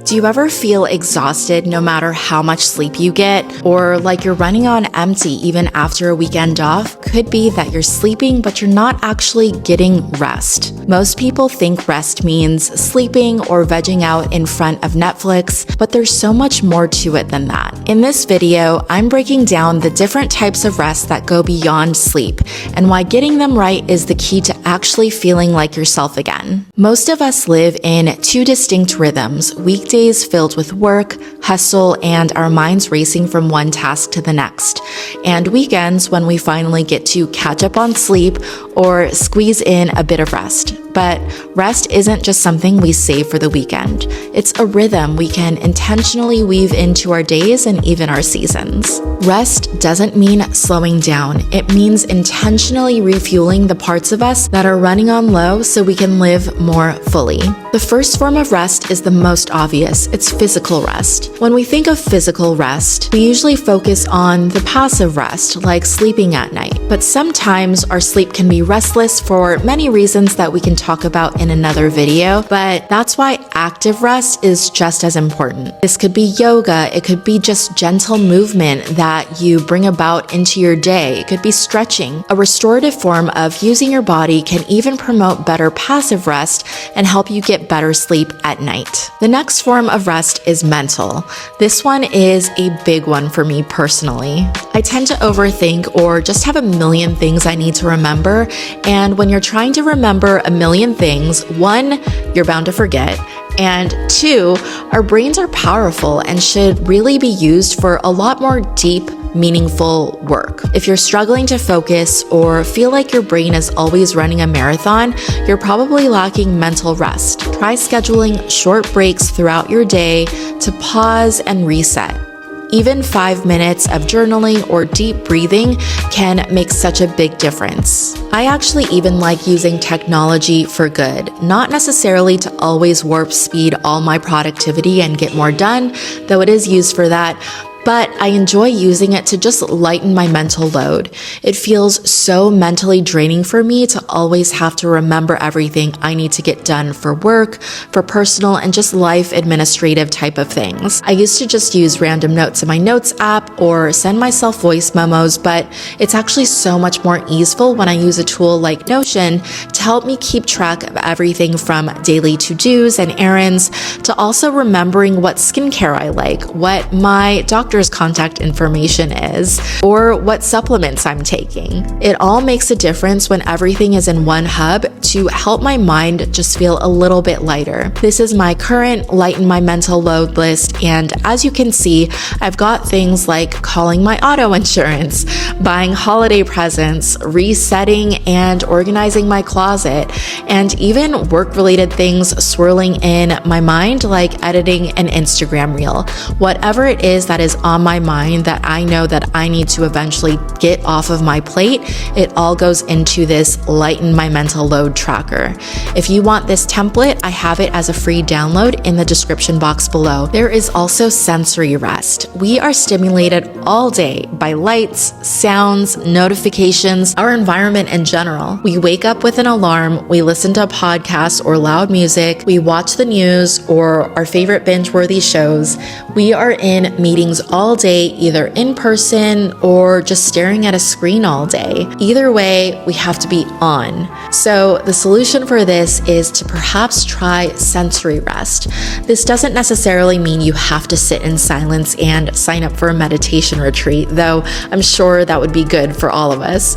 Do you ever feel exhausted no matter how much sleep you get? Or like you're running on empty even after a weekend off? Could be that you're sleeping, but you're not actually getting rest. Most people think rest means sleeping or vegging out in front of Netflix, but there's so much more to it than that. In this video, I'm breaking down the different types of rest that go beyond sleep and why getting them right is the key to actually feeling like yourself again. Most of us live in two distinct rhythms: weekdays filled with work, hustle, and our minds racing from one task to the next, and weekends when we finally get to catch up on sleep or squeeze in a bit of rest. But rest isn't just something we save for the weekend. It's a rhythm we can intentionally weave into our days and even our seasons. Rest doesn't mean slowing down. It means intentionally refueling the parts of us that are running on low so we can live more fully. The first form of rest is the most obvious. It's physical rest. When we think of physical rest, we usually focus on the passive rest, like sleeping at night. But sometimes our sleep can be restless for many reasons that we can talk about in another video, but that's why active rest is just as important. This could be yoga, it could be just gentle movement that you bring about into your day, it could be stretching. A restorative form of using your body can even promote better passive rest and help you get better sleep at night. The next form of rest is mental. This one is a big one for me personally. I tend to overthink or just have a million things I need to remember, and when you're trying to remember a million things, one, you're bound to forget, and two, our brains are powerful and should really be used for a lot more deep, meaningful work. If you're struggling to focus or feel like your brain is always running a marathon, you're probably lacking mental rest. Try scheduling short breaks throughout your day to pause and reset. Even 5 minutes of journaling or deep breathing can make such a big difference. I actually even like using technology for good, not necessarily to always warp speed all my productivity and get more done, though it is used for that. But I enjoy using it to just lighten my mental load. It feels so mentally draining for me to always have to remember everything I need to get done for work, for personal, and just life administrative type of things. I used to just use random notes in my notes app or send myself voice memos, but it's actually so much more easeful when I use a tool like Notion to help me keep track of everything from daily to-dos and errands to also remembering what skincare I like, what my doctor's contact information is, or what supplements I'm taking. It all makes a difference when everything is in one hub to help my mind just feel a little bit lighter. This is my current Lighten My Mental Load list, and as you can see, I've got things like calling my auto insurance, buying holiday presents, resetting and organizing my closet, and even work-related things swirling in my mind like editing an Instagram reel. Whatever it is that is on my mind that I know that I need to eventually get off of my plate, it all goes into this Lighten My Mental Load tracker. If you want this template, I have it as a free download in the description box below. There is also sensory rest. We are stimulated all day by lights, sounds, notifications, our environment in general. We wake up with an alarm, we listen to a podcast or loud music, we watch the news or our favorite binge-worthy shows. We are in meetings all day, either in person or just staring at a screen all day. Either way, we have to be on. So the solution for this is to perhaps try sensory rest. This doesn't necessarily mean you have to sit in silence and sign up for a meditation retreat, though I'm sure that would be good for all of us.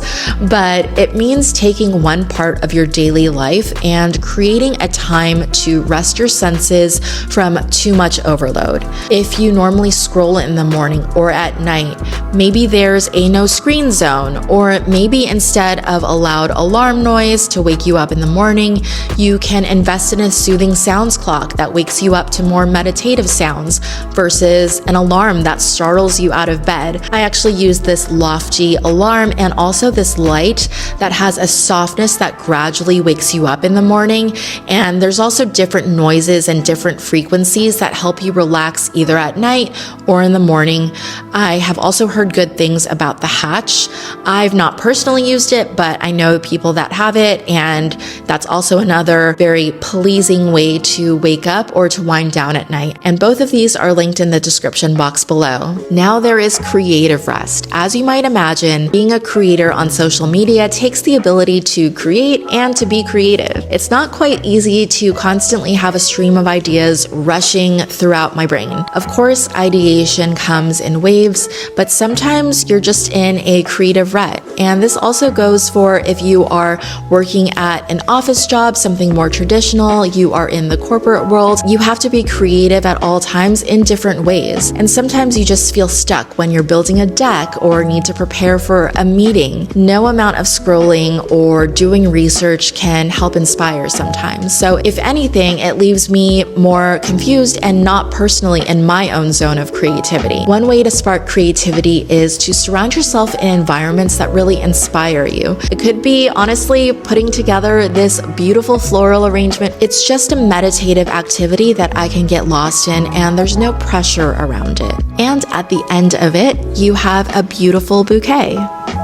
But it means taking one part of your daily life and creating a time to rest your senses from too much overload. If you normally scroll in the morning or at night, maybe there's a no screen zone, or maybe instead of a loud alarm noise to wake you up in the morning, you can invest in a soothing sounds clock that wakes you up to more meditative sounds versus an alarm that startles you out of bed. I actually use this lofty alarm and also this light that has a softness that grounds gradually wakes you up in the morning. And there's also different noises and different frequencies that help you relax either at night or in the morning. I have also heard good things about the Hatch. I've not personally used it, but I know people that have it, and that's also another very pleasing way to wake up or to wind down at night. And both of these are linked in the description box below. Now there is creative rest. As you might imagine, being a creator on social media takes the ability to create and to be creative. It's not quite easy to constantly have a stream of ideas rushing throughout my brain. Of course, ideation comes in waves, but sometimes you're just in a creative rut. And this also goes for if you are working at an office job, something more traditional, you are in the corporate world, you have to be creative at all times in different ways. And sometimes you just feel stuck when you're building a deck or need to prepare for a meeting. No amount of scrolling or doing research can help inspire sometimes. So if anything, it leaves me more confused and not personally in my own zone of creativity. One way to spark creativity is to surround yourself in environments that really inspire you. It could be, honestly, putting together this beautiful floral arrangement. It's just a meditative activity that I can get lost in, and there's no pressure around it. And at the end of it, you have a beautiful bouquet.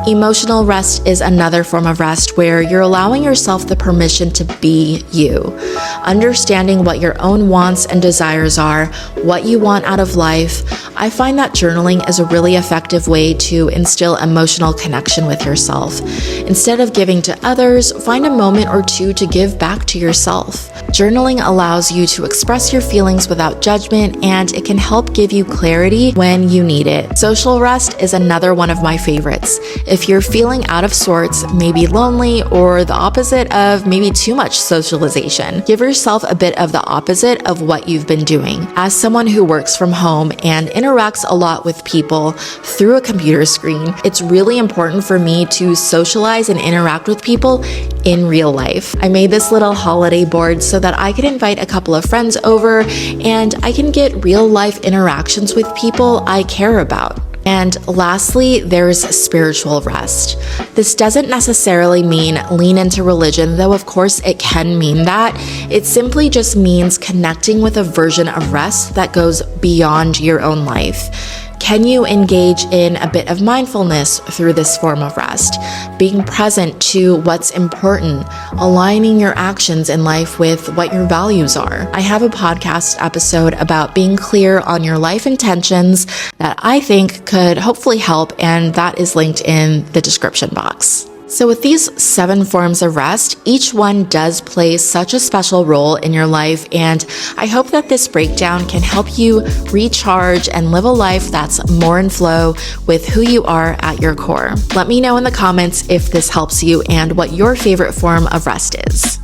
Emotional rest is another form of rest where you're allowing yourself the permission to be you. Understanding what your own wants and desires are, what you want out of life. I find that journaling is a really effective way to instill emotional connection with yourself. Instead of giving to others, find a moment or two to give back to yourself. Journaling allows you to express your feelings without judgment, and it can help give you clarity when you need it. Social rest is another one of my favorites. If you're feeling out of sorts, maybe lonely, or the opposite of maybe too much socialization, give yourself a bit of the opposite of what you've been doing. As someone who works from home and interacts a lot with people through a computer screen, it's really important for me to socialize and interact with people in real life. I made this little holiday board so that I could invite a couple of friends over and I can get real life interactions with people I care about. And lastly, there's spiritual rest. This doesn't necessarily mean lean into religion, though of course it can mean that. It simply just means connecting with a version of rest that goes beyond your own life. Can you engage in a bit of mindfulness through this form of rest? Being present to what's important, aligning your actions in life with what your values are. I have a podcast episode about being clear on your life intentions that I think could hopefully help, and that is linked in the description box. So with these 7 forms of rest, each one does play such a special role in your life, and I hope that this breakdown can help you recharge and live a life that's more in flow with who you are at your core. Let me know in the comments if this helps you and what your favorite form of rest is.